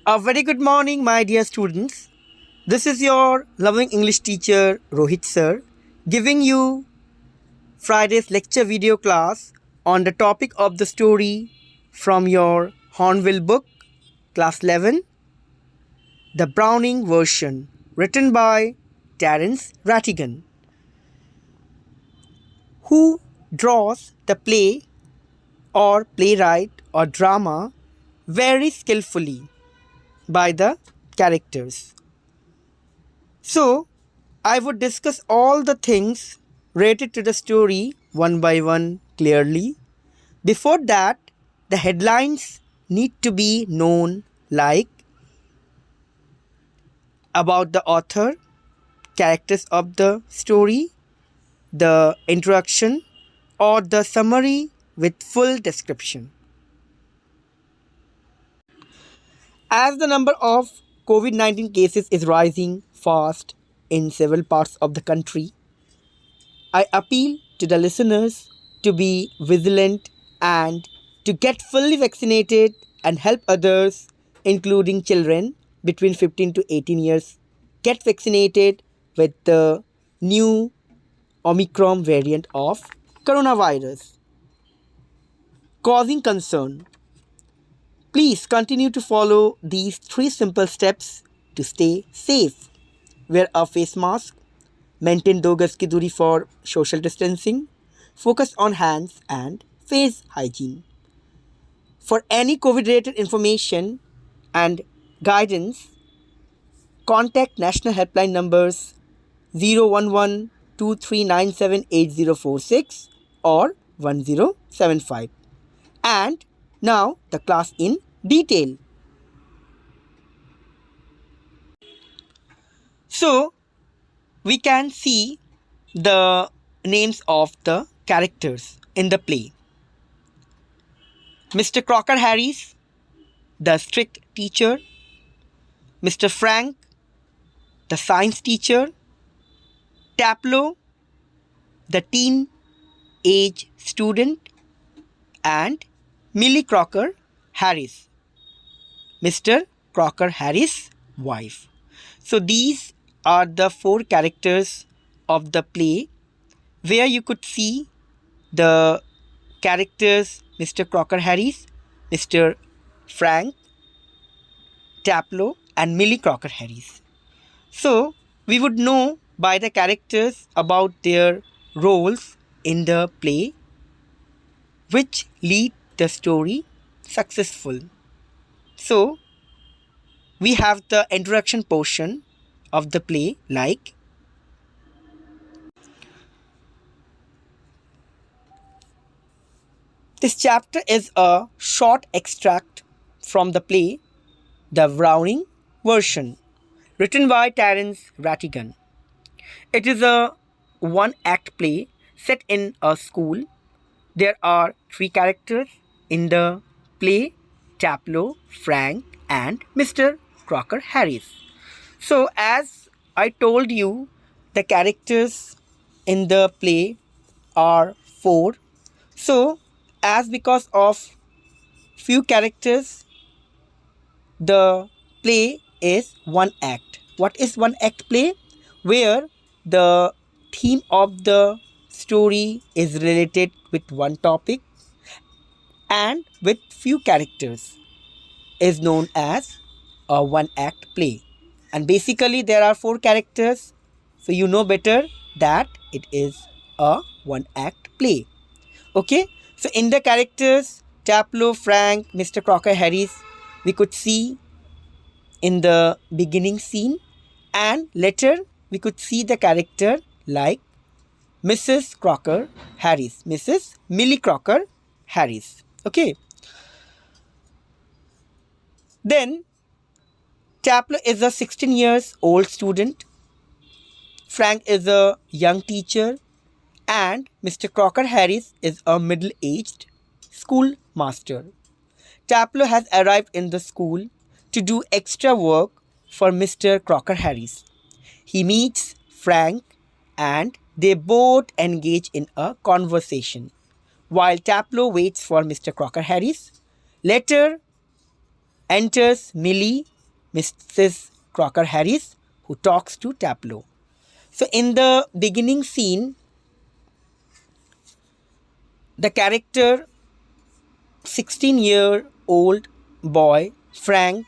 A very good morning, my dear students. This is your loving English teacher, Rohit sir, giving you Friday's lecture video class on the topic of the story from your Hornbill book, class 11, the Browning version, written by Terence Rattigan, who draws the play or playwright or drama very skillfully by the characters. So, I would discuss all the things related to the story one by one clearly. Before that, the headlines need to be known, like about the author, characters of the story, the introduction, or the summary with full description. As the number of COVID-19 cases is rising fast in several parts of the country, I appeal to the listeners to be vigilant and to get fully vaccinated and help others, including children between 15 to 18 years, get vaccinated with the new Omicron variant of coronavirus, causing concern. Please continue to follow these 3 simple steps to stay safe. Wear a face mask, maintain 2 gaz ki duri for social distancing, focus on hands and face hygiene. For any COVID-related information and guidance, contact national helpline numbers 011 2397 8046 or 1075. And now the class in detail. So, we can see the names of the characters in the play. Mr. Crocker Harris, the strict teacher. Mr. Frank, the science teacher. Taplow, the teen-age student. And Millie Crocker Harris, Mr. Crocker Harris' wife. So these are the 4 characters of the play, where you could see the characters Mr. Crocker Harris, Mr. Frank, Taplow and Millie Crocker Harris. So we would know by the characters about their roles in the play, which lead the story successful. So we have the introduction portion of the play, like this chapter is a short extract from the play The Browning version, written by Terence Rattigan. It is a one-act play set in a school. There are 3 characters in the play: Taplow, Frank and Mr. Crocker Harris. So as I told you, the characters in the play are 4. So as because of few characters, the play is one act. What is one act play? Where the theme of the story is related with one topic and with few characters, is known as a one act play. And basically there are 4 characters, so you know better that it is a one act play. Okay, so in the characters Taplow, Frank, Mr. Crocker Harris, we could see in the beginning scene, and later we could see the character like Mrs. Crocker Harris, Mrs. Millie Crocker Harris. Okay. Then Taplow is a 16 years old student. Frank is a young teacher. And Mr. Crocker Harris is a middle-aged schoolmaster. Taplow has arrived in the school to do extra work for Mr. Crocker Harris. He meets Frank and they both engage in a conversation while Taplow waits for Mr. Crocker Harris. Later enters Millie Mrs. Crocker Harris, who talks to Taplow. So, in the beginning scene, the character 16-year-old boy Frank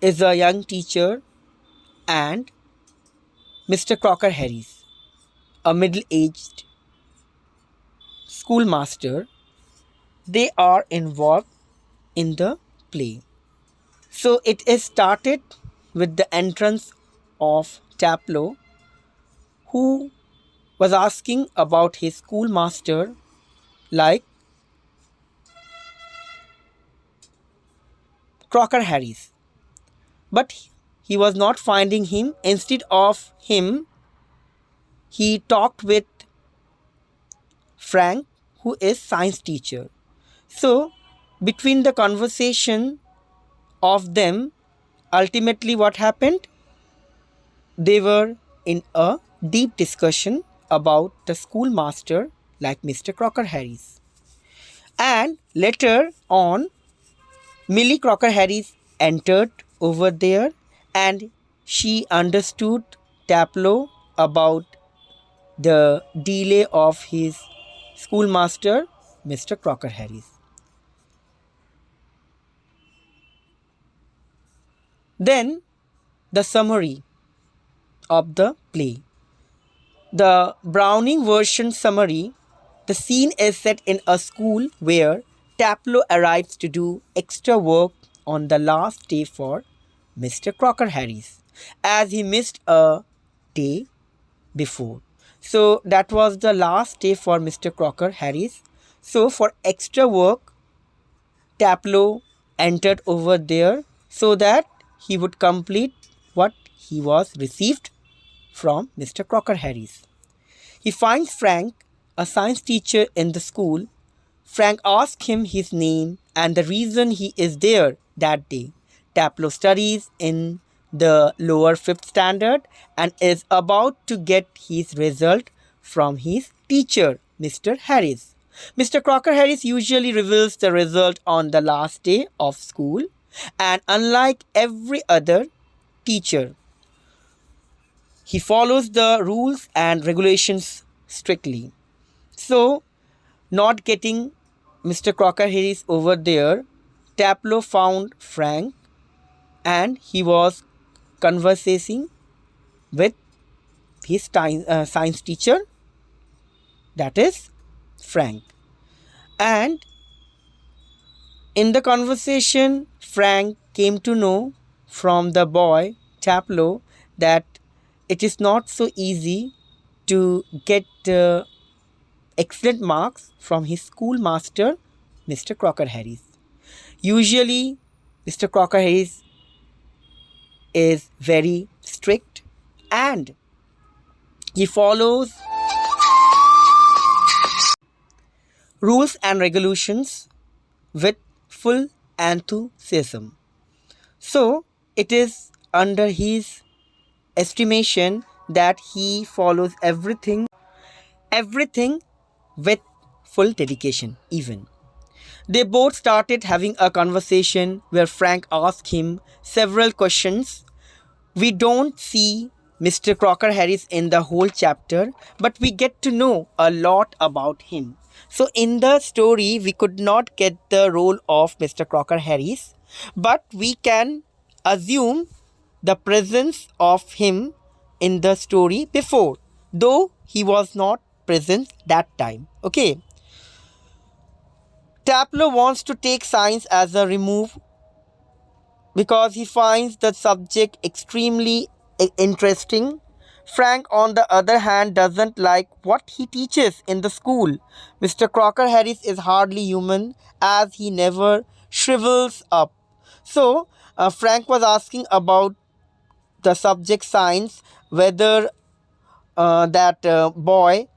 is a young teacher, and Mr. Crocker Harris, a middle aged schoolmaster, they are involved in the play. So it is started with the entrance of Taplow, who was asking about his schoolmaster, like Crocker Harris. But he was not finding him. Instead of him, he talked with Frank, who is science teacher. So between the conversation of them, ultimately what happened? They were in a deep discussion about the schoolmaster, like Mr. Crocker Harris. And later on, Millie Crocker Harris entered over there, and she understood Taplow about the delay of his schoolmaster, Mr. Crocker Harris. Then the summary of the play. The Browning version summary: the scene is set in a school where Taplow arrives to do extra work on the last day for Mr. Crocker Harris, as he missed a day before. So that was the last day for Mr. Crocker Harris. So for extra work, Taplow entered over there so that he would complete what he was received from Mr. Crocker Harris. He finds Frank, a science teacher in the school. Frank asks him his name and the reason he is there that day. Taplow studies in the lower fifth standard and is about to get his result from his teacher, Mr. Harris. Mr. Crocker Harris usually reveals the result on the last day of school, and unlike every other teacher, he follows the rules and regulations strictly. So, not getting Mr. Crocker Harris over there, Taplow found Frank and he was conversing with his science teacher, that is Frank. And in the conversation, Frank came to know from the boy Taplow that it is not so easy to get excellent marks from his schoolmaster, Mr. Crocker Harris. Usually, Mr. Crocker Harris is very strict and he follows rules and regulations with full enthusiasm. So, it is under his estimation that he follows everything with full dedication even. They both started having a conversation where Frank asked him several questions. We don't see Mr. Crocker Harris in the whole chapter, but we get to know a lot about him. So in the story, we could not get the role of Mr. Crocker Harris, but we can assume the presence of him in the story before, though he was not present that time. Okay. Taplow wants to take science as a remove because he finds the subject extremely interesting. Frank, on the other hand, doesn't like what he teaches in the school. Mr. Crocker Harris is hardly human as he never shrivels up. So, Frank was asking about the subject science, whether that boy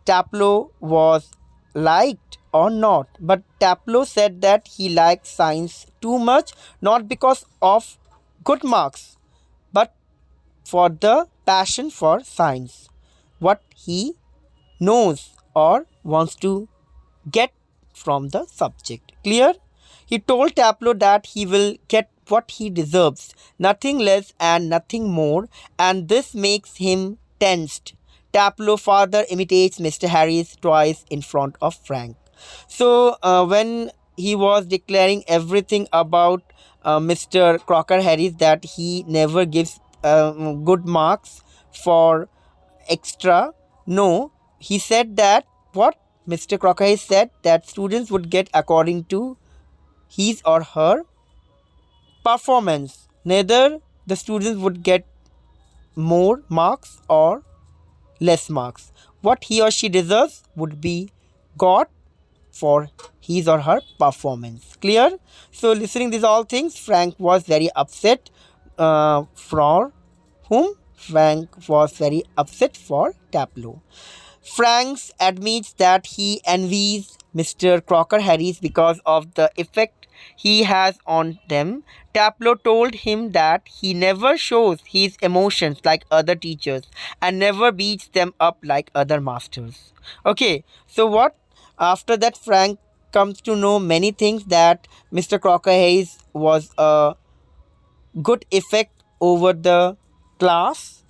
Taplow was liked or not. But Taplow said that he liked science too much, not because of good marks, but for the passion for science, what he knows or wants to get from the subject. Clear? He told Taplo that he will get what he deserves, nothing less and nothing more, and this makes him tensed. Taplo further imitates Mr. Harris twice in front of Frank. So, when he was declaring everything about Mr. Crocker Harris, that he never gives good marks for extra, no, he said that what Mr. Crocker Harris said, that students would get according to his or her performance. Neither the students would get more marks or less marks. What he or she deserves would be got for his or her performance. Clear? So, listening these all things, Frank was very upset. For whom? Frank was very upset for Taplo. Franks admits that he envies Mr. Crocker Harris because of the effect he has on them. Taplo told him that he never shows his emotions like other teachers and never beats them up like other masters. Okay, so what? After that, Frank comes to know many things, that Mr. Crocker Harris was a good effect over the class.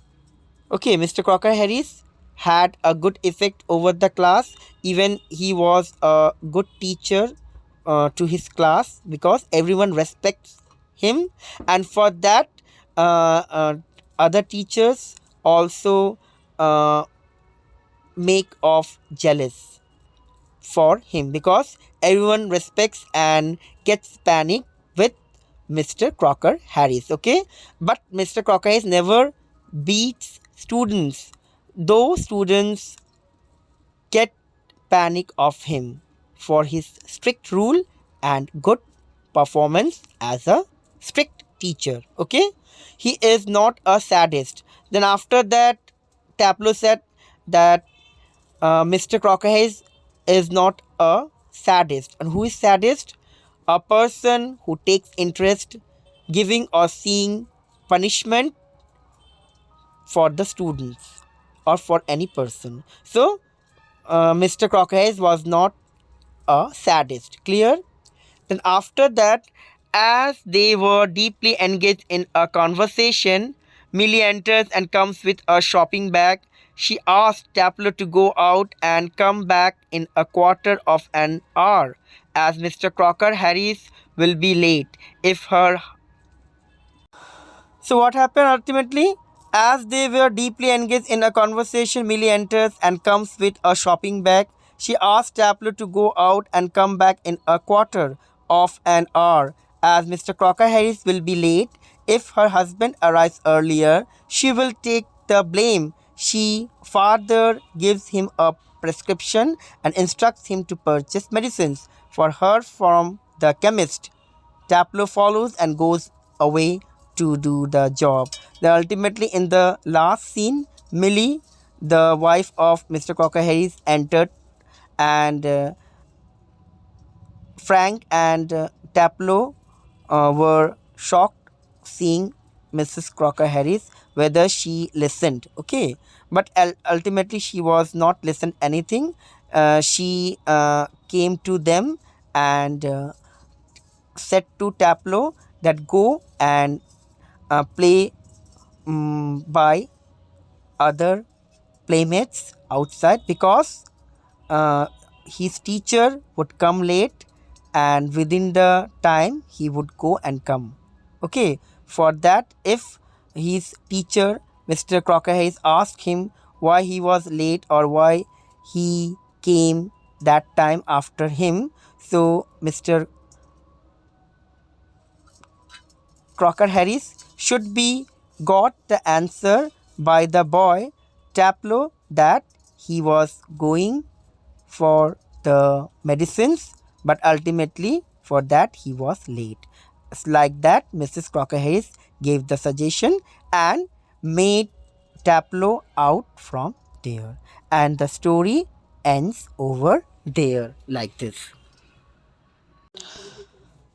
Okay, Mr. Crocker Harris had a good effect over the class. Even he was a good teacher to his class, because everyone respects him, and for that, other teachers also uh, make of jealous for him, because everyone respects and gets panic with Mr. Crocker Harris. Okay, but Mr. Crocker Harris never beats students, though students get panic of him for his strict rule and good performance as a strict teacher. Okay, he is not a sadist. Then after that, Taplo said that Mr. Crocker Hayes is not a sadist. And who is sadist? A person who takes interest giving or seeing punishment for the students or for any person. So, Mr. Crocker Hayes was not a sadist. Clear? Then after that, as they were deeply engaged in a conversation, Millie enters and comes with a shopping bag. She asked Taplo to go out and come back in a quarter of an hour, as Mr. Crocker Harris will be late if her. So what happened ultimately? As they were deeply engaged in a conversation, Millie enters and comes with a shopping bag. She asks Taplo to go out and come back in a quarter of an hour, as Mr. Crocker Harris will be late. If her husband arrives earlier, she will take the blame. She further gives him a prescription and instructs him to purchase medicines for her from the chemist. Taplo follows and goes away to do the job. Then ultimately, in the last scene, Millie, the wife of Mr. Crocker Harris, entered, and Frank and Taplo were shocked seeing Mrs. Crocker Harris, whether she listened. Okay, but ultimately she was not listened anything. She came to them and said to Taplo that go and play by other playmates outside, because uh, his teacher would come late, and within the time he would go and come. Okay, for that, if his teacher, Mr. Crocker Hayes, asked him why he was late or why he came that time after him, so Mr. Crocker Harris should be got the answer by the boy Taplo, that he was going for the medicines, but ultimately for that he was late. It's like that, Mrs. Crocker Harris gave the suggestion and made Taplo out from there, and the story ends over there like this.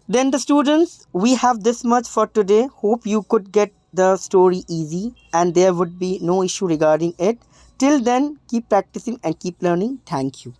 Then the students, we have this much for today. Hope you could get the story easy and there would be no issue regarding it. Till then, keep practicing and keep learning. Thank you.